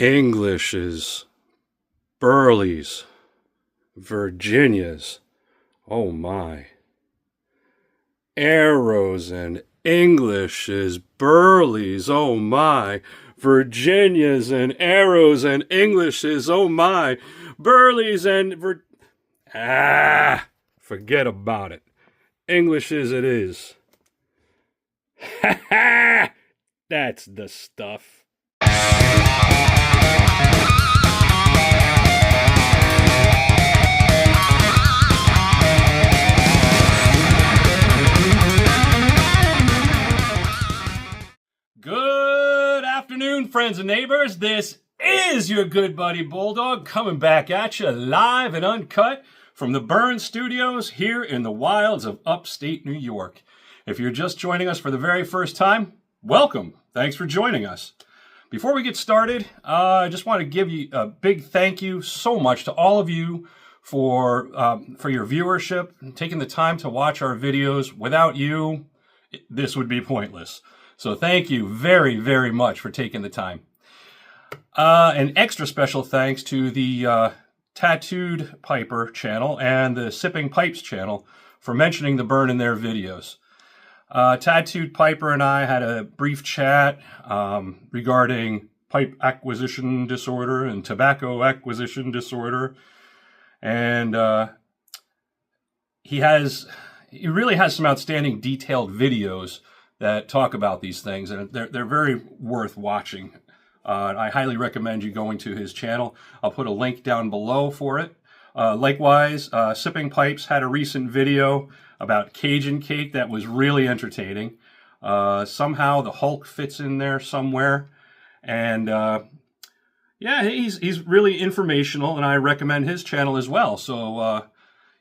Englishes, Burleys, Virginias, oh my. Arrows and Englishes, Burleys, oh my. Virginias and arrows and Englishes, oh my. Burleys and forget about it. Englishes it is. Ha ha! That's the stuff. Good afternoon, friends and neighbors. This is your good buddy Bulldawg coming back at you live and uncut from the Burn Studios here in the wilds of upstate New York. If you're just joining us for the very first time, welcome. Thanks for joining us. Before we get started, I just want to give you a big thank you so much to all of you for your viewership and taking the time to watch our videos. Without you, this would be pointless. So thank you very, very much for taking the time. An extra special thanks to the Tatooed Piper channel and the Sipping Pipes channel for mentioning the burn in their videos. Tatooed Piper and I had a brief chat regarding pipe acquisition disorder and tobacco acquisition disorder. And he really has some outstanding detailed videos that talk about these things, and they're very worth watching. I highly recommend you going to his channel. I'll put a link down below for it. Likewise, Sipping Pipes had a recent video about Cajun cake that was really entertaining. Somehow the Hulk fits in there somewhere, and yeah, he's really informational, and I recommend his channel as well. So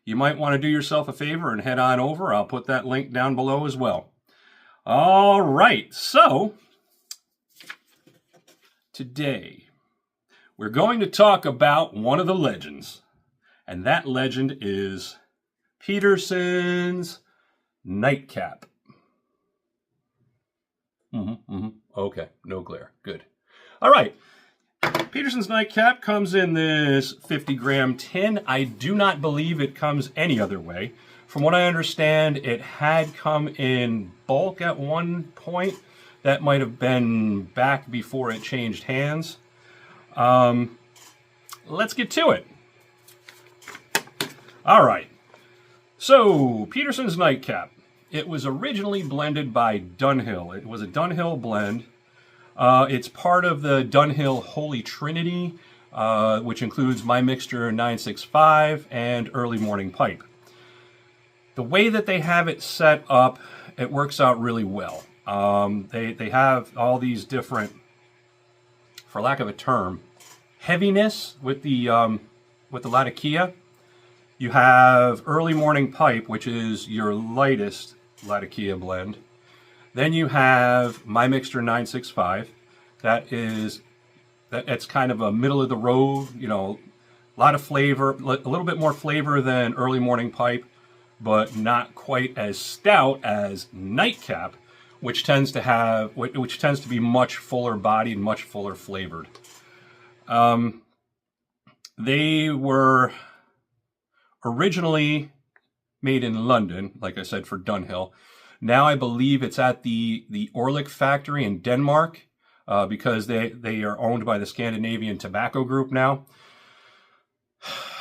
you might want to do yourself a favor and head on over. I'll put that link down below as well. All right, so today we're going to talk about one of the legends, and that legend is Peterson's Nightcap. Okay, no glare. Good. All right. Peterson's Nightcap comes in this 50-gram tin. I do not believe it comes any other way. From what I understand, it had come in bulk at one point. That might have been back before it changed hands. Let's get to it. All right. So, Peterson's Nightcap. It was originally blended by Dunhill. It was a Dunhill blend. It's part of the Dunhill Holy Trinity, which includes My Mixture 965 and Early Morning Pipe. The way that they have it set up, it works out really well. They have all these different, for lack of a term, heaviness with the Latakia. You have Early Morning Pipe, which is your lightest Latakia blend. Then you have My Mixture 965. That's kind of a middle of the road, you know, a lot of flavor, a little bit more flavor than Early Morning Pipe, but not quite as stout as Nightcap, which tends to be much fuller bodied, much fuller flavored. They were originally made in London, like I said, for Dunhill. Now I believe it's at the Orlik factory in Denmark, because they are owned by the Scandinavian Tobacco Group now.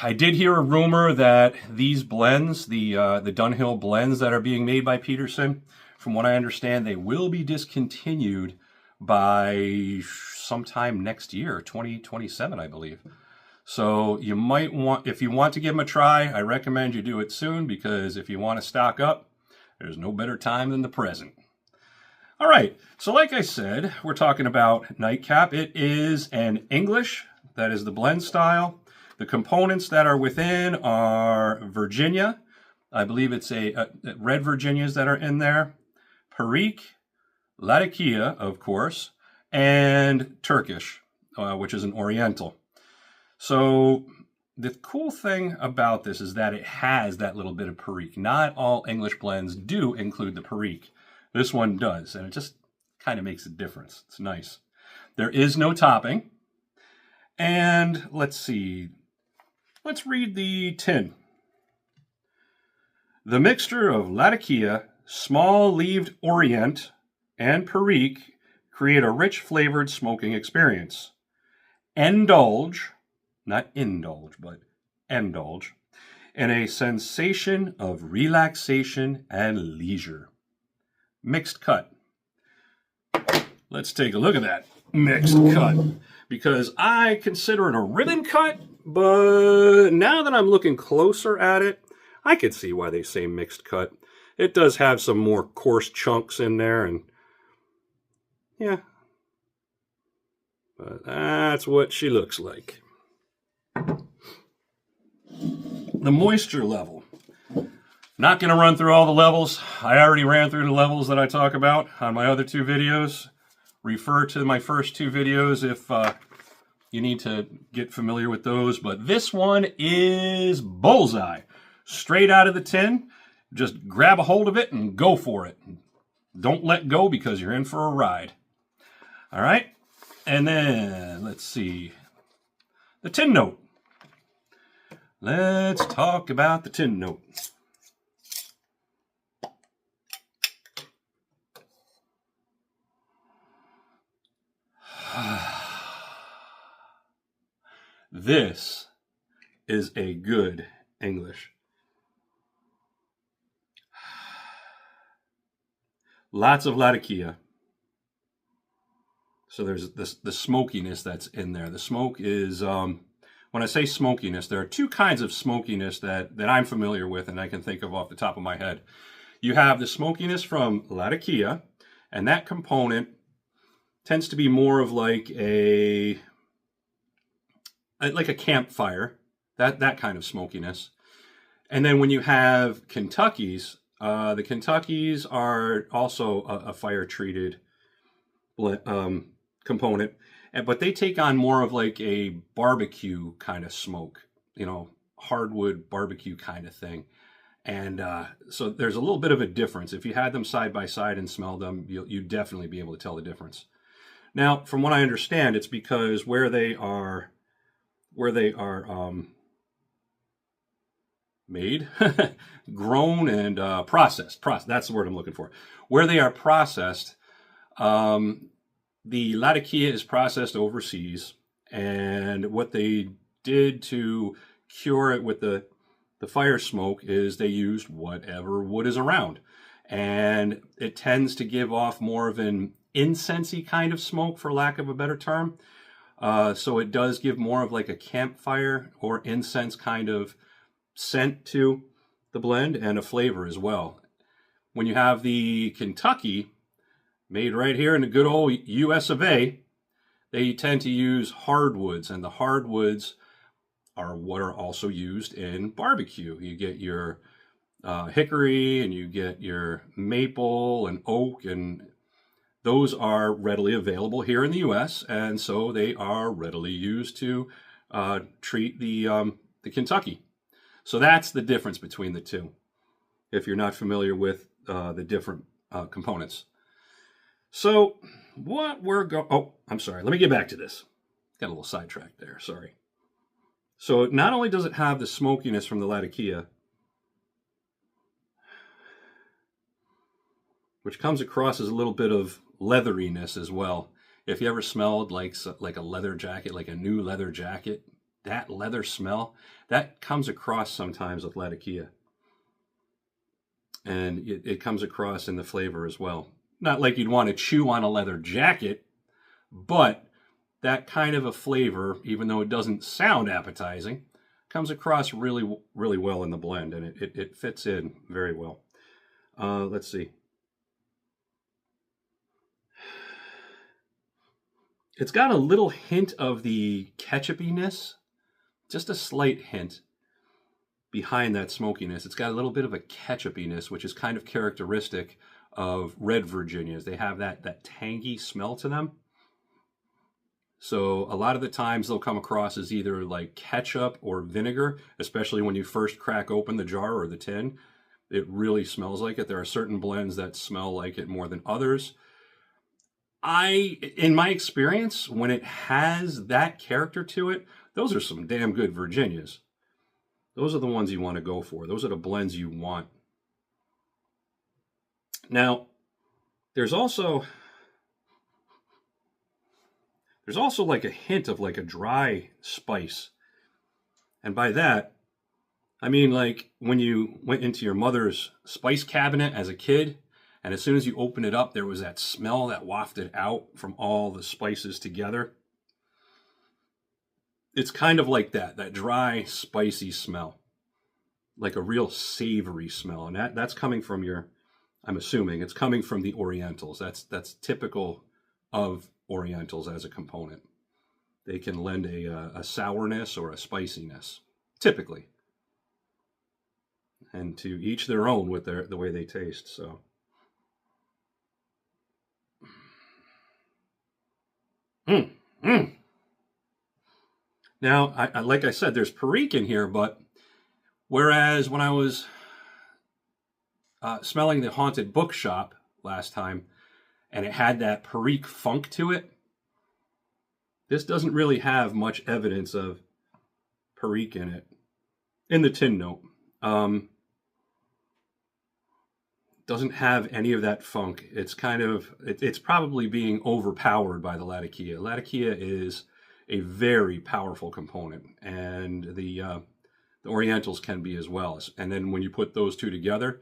I did hear a rumor that these blends, the Dunhill blends that are being made by Peterson, from what I understand, they will be discontinued by sometime next year, 2027, I believe. So you might want, if you want to give them a try, I recommend you do it soon, because if you want to stock up, there's no better time than the present. All right, so like I said, we're talking about Nightcap. It is an English, that is the blend style. The components that are within are Virginia. I believe it's red Virginias that are in there. Perique, Latakia, of course, and Turkish, which is an Oriental. So the cool thing about this is that it has that little bit of Perique. Not all English blends do include the Perique. This one does, and it just kind of makes a difference. It's nice. There is no topping. And let's see. Let's read the tin. The mixture of Latakia, small-leaved Orient, and Perique create a rich flavored smoking experience. Indulge, not indulge, but indulge, in a sensation of relaxation and leisure. Mixed cut. Let's take a look at that mixed cut, because I consider it a ribbon cut, but now that I'm looking closer at it, I could see why they say mixed cut. It does have some more coarse chunks in there, and yeah, but that's what she looks like. The moisture level. Not going to run through all the levels. I already ran through the levels that I talk about on my other two videos. Refer to my first two videos if you need to get familiar with those. But this one is bullseye. Straight out of the tin. Just grab a hold of it and go for it. Don't let go because you're in for a ride. All right. And then, let's see. The tin note. Let's talk about the tin note. This is a good English. Lots of Latakia. So there's the smokiness that's in there. The smoke is, when I say smokiness, there are two kinds of smokiness that I'm familiar with and I can think of off the top of my head. You have the smokiness from Latakia, and that component tends to be more of like a campfire, that kind of smokiness. And then when you have Kentuckys, the Kentuckys are also a fire-treated component, but they take on more of like a barbecue kind of smoke, you know, hardwood barbecue kind of thing. And so there's a little bit of a difference. If you had them side by side and smelled them, you'd definitely be able to tell the difference. Now, from what I understand, it's because where they are made, grown, and processed. That's the word I'm looking for. Where they are processed, the Latakia is processed overseas, and what they did to cure it with the fire smoke is they used whatever wood is around, and it tends to give off more of an incensey kind of smoke, for lack of a better term. So it does give more of like a campfire or incense kind of scent to the blend, and a flavor as well. When you have the Kentucky, made right here in the good old US of A, they tend to use hardwoods, and the hardwoods are what are also used in barbecue. You get your hickory, and you get your maple and oak, and those are readily available here in the US, and so they are readily used to treat the Kentucky. So that's the difference between the two, if you're not familiar with the different components. So what we're going... Oh, I'm sorry. Let me get back to this. Got a little sidetracked there. Sorry. So not only does it have the smokiness from the Latakia, which comes across as a little bit of leatheriness as well. If you ever smelled like a leather jacket, like a new leather jacket, that leather smell, that comes across sometimes with Latakia. And it comes across in the flavor as well. Not like you'd want to chew on a leather jacket, but that kind of a flavor, even though it doesn't sound appetizing, comes across really, really well in the blend, and it fits in very well. Let's see. It's got a little hint of the ketchupiness, just a slight hint behind that smokiness. It's got a little bit of a ketchupiness, which is kind of characteristic of red Virginias. They have that tangy smell to them. So a lot of the times they'll come across as either like ketchup or vinegar, especially when you first crack open the jar or the tin. It really smells like it. There are certain blends that smell like it more than others. In my experience, when it has that character to it, those are some damn good Virginias. Those are the ones you want to go for. Those are the blends you want. Now, there's also like a hint of like a dry spice. And by that, I mean like when you went into your mother's spice cabinet as a kid, and as soon as you opened it up, there was that smell that wafted out from all the spices together. It's kind of like that dry, spicy smell. Like a real savory smell. And that's coming from I'm assuming, it's coming from the Orientals. That's typical of Orientals as a component. They can lend a sourness or a spiciness, typically. And to each their own with the way they taste, so. Now, I like I said, there's Perique in here, but whereas when I was smelling the Haunted Bookshop last time, and it had that Perique funk to it, this doesn't really have much evidence of Perique in it. In the tin note. Doesn't have any of that funk. It's kind of, it's probably being overpowered by the Latakia. Latakia is a very powerful component, and the Orientals can be as well. And then when you put those two together,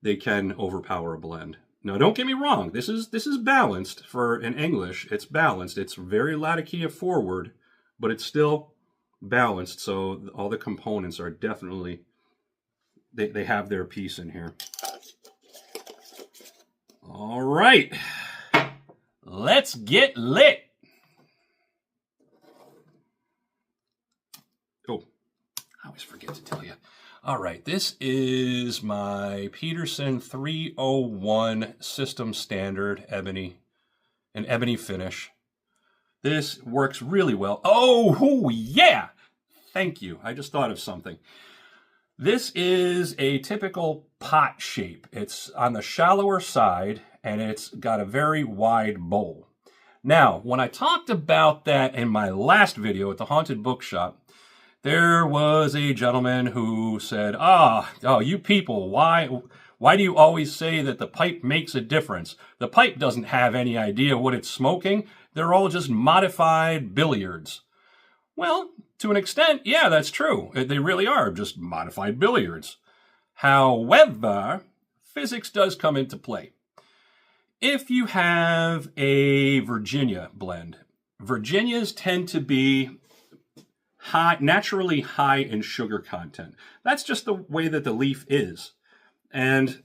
they can overpower a blend. Now, don't get me wrong. This is balanced for an English. It's balanced. It's very Latakia forward, but it's still balanced. So all the components are definitely, they have their piece in here. All right. Let's get lit. Oh, I always forget to tell you. All right, this is my Peterson 301 System Standard Ebony, an ebony finish. This works really well. Oh, yeah! Thank you. I just thought of something. This is a typical pot shape. It's on the shallower side, and it's got a very wide bowl. Now, when I talked about that in my last video at the Haunted Bookshop, there was a gentleman who said, oh, you people, why do you always say that the pipe makes a difference? The pipe doesn't have any idea what it's smoking. They're all just modified billiards. Well, to an extent, yeah, that's true. They really are just modified billiards. However, physics does come into play. If you have a Virginia blend, Virginias tend to be naturally high in sugar content. That's just the way that the leaf is. And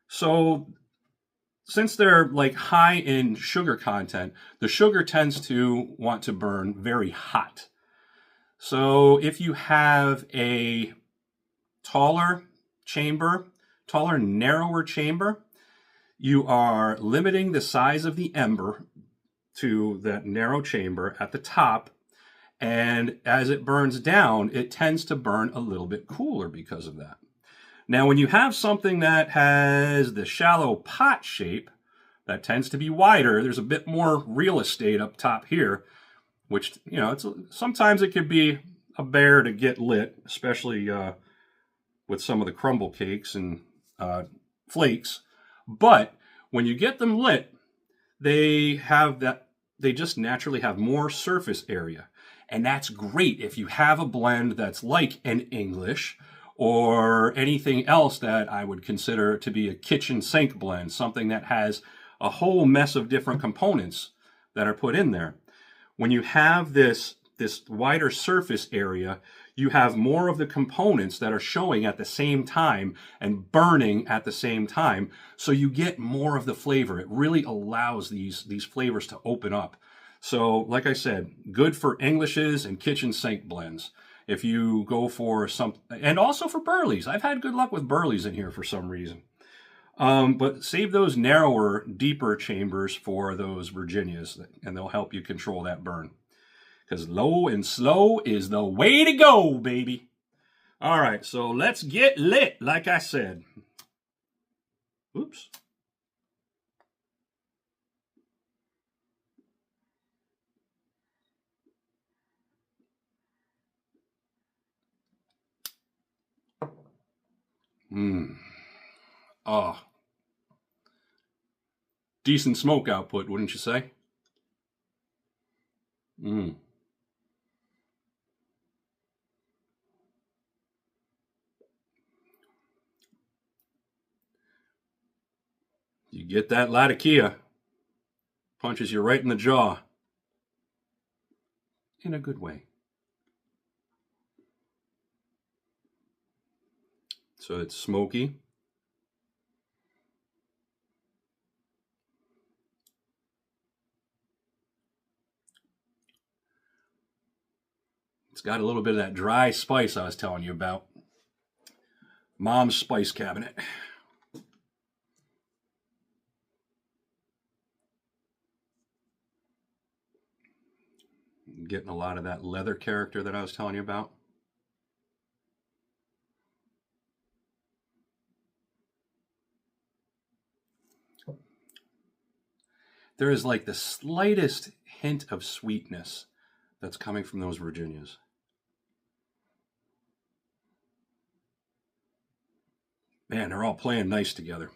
so since they're like high in sugar content, the sugar tends to want to burn very hot. So if you have a taller, narrower chamber, you are limiting the size of the ember to that narrow chamber at the top. And as it burns down, it tends to burn a little bit cooler because of that. Now, when you have something that has the shallow pot shape, that tends to be wider, there's a bit more real estate up top here, which, sometimes it could be a bear to get lit, especially with some of the crumble cakes and flakes. But when you get them lit, they just naturally have more surface area. And that's great if you have a blend that's like an English or anything else that I would consider to be a kitchen sink blend, something that has a whole mess of different components that are put in there. When you have this wider surface area, you have more of the components that are showing at the same time and burning at the same time, so you get more of the flavor. It really allows these flavors to open up. So, like I said, good for Englishes and kitchen sink blends. If you go for and also for Burleys. I've had good luck with Burleys in here for some reason. But save those narrower, deeper chambers for those Virginias, and they'll help you control that burn. Because low and slow is the way to go, baby. All right, so let's get lit, like I said. Oops. Mmm. Oh, decent smoke output, wouldn't you say? Mmm. You get that Latakia, punches you right in the jaw in a good way. So it's smoky. It's got a little bit of that dry spice I was telling you about. Mom's spice cabinet. Getting a lot of that leather character that I was telling you about. There is like the slightest hint of sweetness that's coming from those Virginias. Man, they're all playing nice together.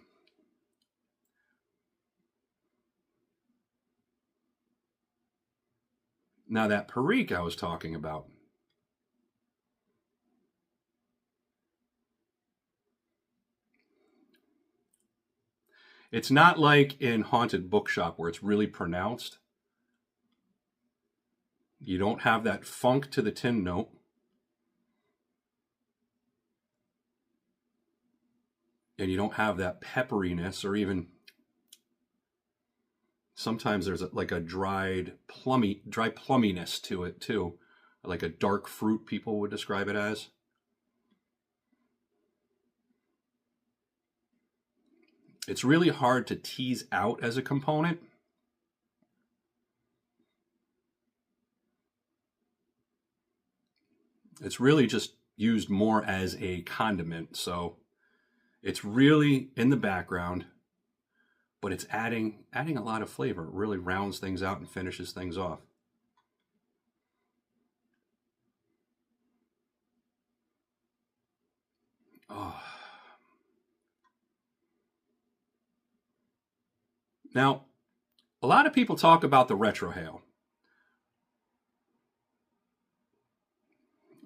Now that Perique I was talking about, it's not like in Haunted Bookshop where it's really pronounced. You don't have that funk to the tin note. And you don't have that pepperiness, or even sometimes there's like a dry plumminess to it too, like a dark fruit people would describe it as. It's really hard to tease out as a component. It's really just used more as a condiment, so it's really in the background, but it's adding a lot of flavor. It really rounds things out and finishes things off. Oh. Now, a lot of people talk about the retrohale.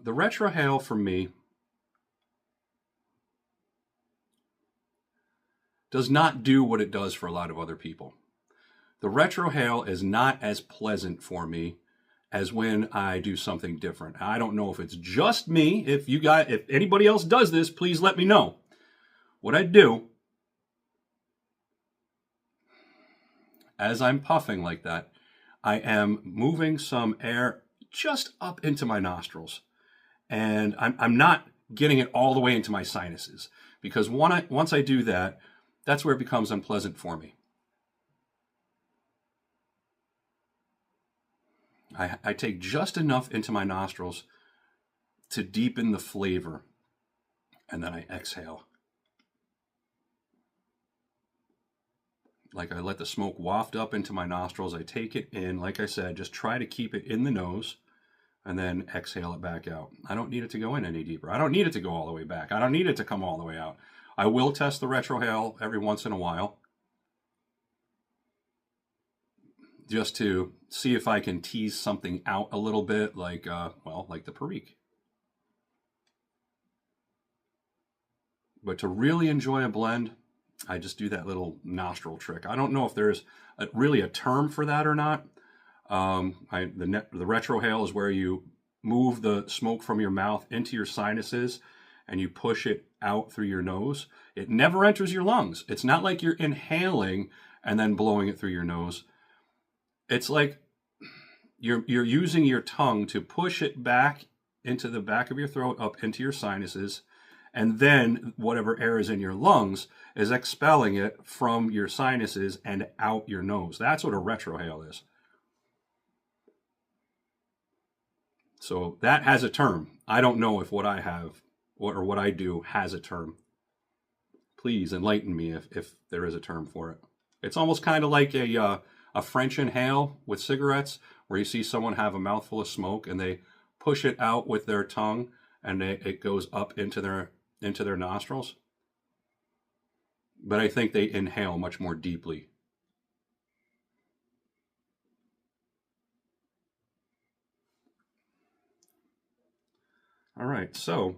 The retrohale for me does not do what it does for a lot of other people. The retrohale is not as pleasant for me as when I do something different. I don't know if it's just me. If anybody else does this, please let me know. What I do, as I'm puffing like that, I am moving some air just up into my nostrils. And I'm not getting it all the way into my sinuses, because once I do that, that's where it becomes unpleasant for me. I take just enough into my nostrils to deepen the flavor, and then I exhale. Like I let the smoke waft up into my nostrils. I take it in, like I said, just try to keep it in the nose, and then exhale it back out. I don't need it to go in any deeper. I don't need it to go all the way back. I don't need it to come all the way out. I will test the retrohale every once in a while, just to see if I can tease something out a little bit, like the Perique. But to really enjoy a blend, I just do that little nostril trick. I don't know if there's really a term for that or not. The retrohale is where you move the smoke from your mouth into your sinuses and you push it out through your nose. It never enters your lungs. It's not like you're inhaling and then blowing it through your nose. It's like you're using your tongue to push it back into the back of your throat, up into your sinuses, and then whatever air is in your lungs is expelling it from your sinuses and out your nose. That's what a retrohale is. So that has a term. I don't know if what I have or what I do has a term. Please enlighten me if there is a term for it. It's almost kind of like a French inhale with cigarettes, where you see someone have a mouthful of smoke and they push it out with their tongue and it goes up into their nostrils. but I think they inhale much more deeply. All right, so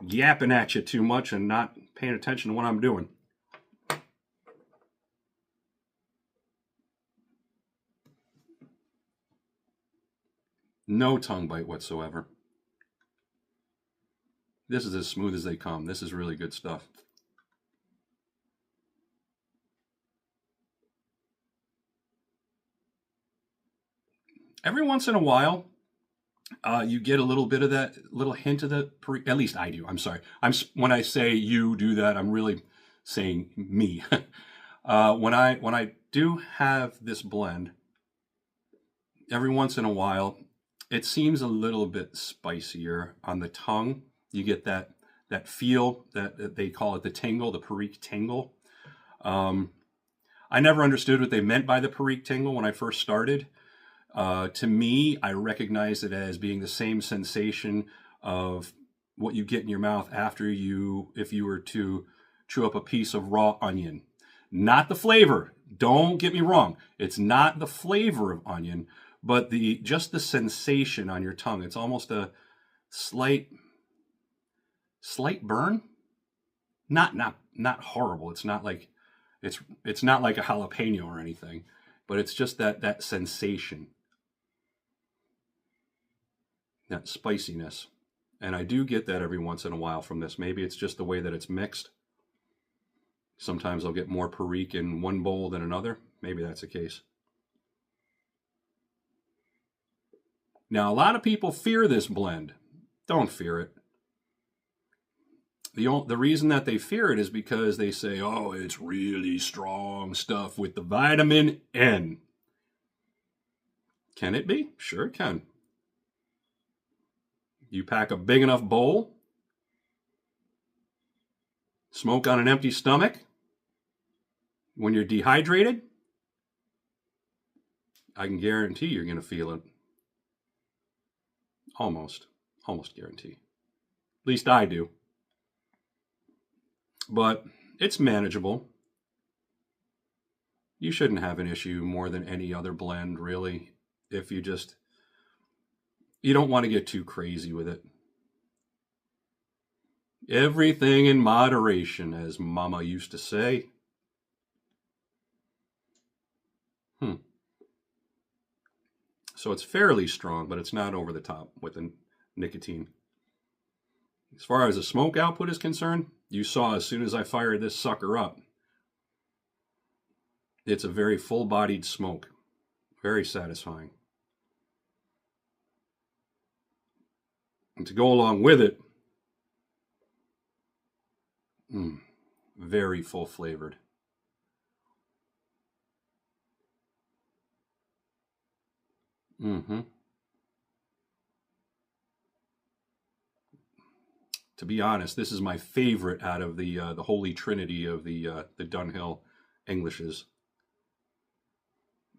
yapping at you too much and not paying attention to what I'm doing. No tongue bite whatsoever. This is as smooth as they come. This is really good stuff. Every once in a while, you get a little bit of that little hint of the, at least I do. I'm sorry. When I say you do that, I'm really saying me. When I do have this blend, every once in a while, it seems a little bit spicier on the tongue. You get that feel that they call it the tingle, the perique tingle. I never understood what they meant by the perique tingle when I first started. To me, I recognize it as being the same sensation of what you get in your mouth after if you were to chew up a piece of raw onion. Not the flavor. Don't get me wrong. It's not the flavor of onion, but just the sensation on your tongue. It's almost a slight burn. Not horrible. It's not like it's not like a jalapeno or anything, but it's just that sensation. That spiciness. And I do get that every once in a while from this. Maybe it's just the way that it's mixed. Sometimes I'll get more perique in one bowl than another. Maybe that's the case. Now, a lot of people fear this blend. Don't fear it. The reason that they fear it is because they say, oh, it's really strong stuff with the vitamin N. Can it be? Sure it can. You pack a big enough bowl, smoke on an empty stomach, when you're dehydrated, I can guarantee you're going to feel it. Almost guarantee. At least I do. But it's manageable. You shouldn't have an issue more than any other blend, really, if you don't want to get too crazy with it. Everything in moderation, as Mama used to say. So it's fairly strong, but it's not over the top with the nicotine. As far as the smoke output is concerned, you saw as soon as I fired this sucker up, it's a very full-bodied smoke. Very satisfying. And to go along with it, very full-flavored. To be honest, this is my favorite out of the holy trinity of the Dunhill Englishes.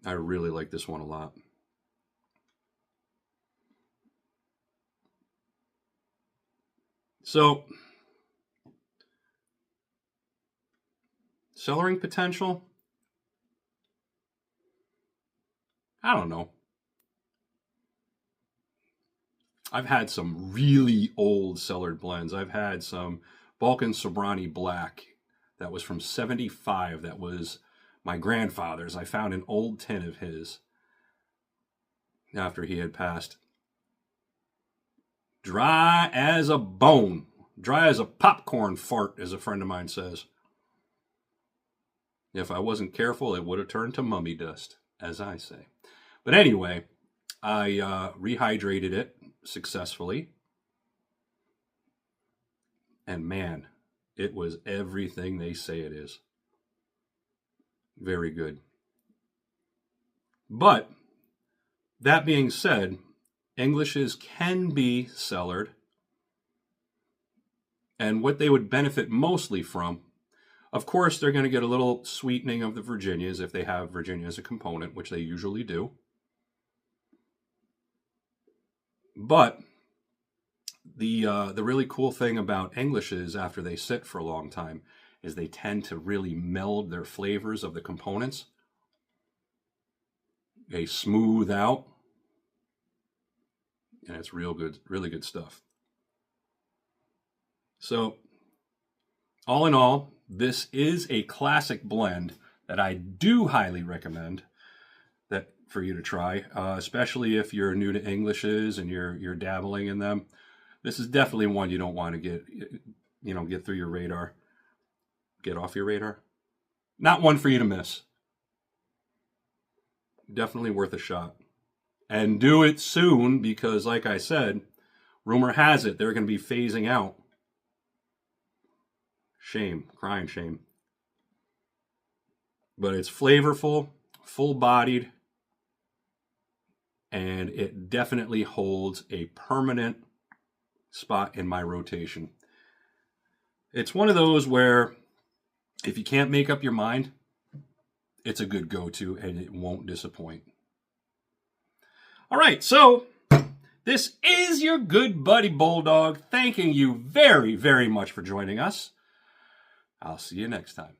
I really like this one a lot. So, cellaring potential? I don't know. I've had some really old cellared blends. I've had some Balkan Sobrani Black that was from 75. That was my grandfather's. I found an old tin of his after he had passed. Dry as a bone. Dry as a popcorn fart, as a friend of mine says. If I wasn't careful, it would have turned to mummy dust, as I say. But anyway, I rehydrated it successfully. And man, it was everything they say it is. Very good. But that being said, Englishes can be cellared. And what they would benefit mostly from, of course, they're going to get a little sweetening of the Virginias if they have Virginia as a component, which they usually do. But The really cool thing about Englishes after they sit for a long time is they tend to really meld their flavors of the components. They smooth out, and it's real good, really good stuff. So, all in all, this is a classic blend that I do highly recommend that for you to try, especially if you're new to Englishes and you're dabbling in them. This is definitely one you don't want to get through your radar. Get off your radar. Not one for you to miss. Definitely worth a shot. And do it soon because, like I said, rumor has it they're going to be phasing out. Shame. Crying shame. But it's flavorful, full-bodied, and it definitely holds a permanent spot in my rotation. It's one of those where if you can't make up your mind, it's a good go-to and it won't disappoint. All right, so this is your good buddy Bulldawg, thanking you very, very much for joining us. I'll see you next time.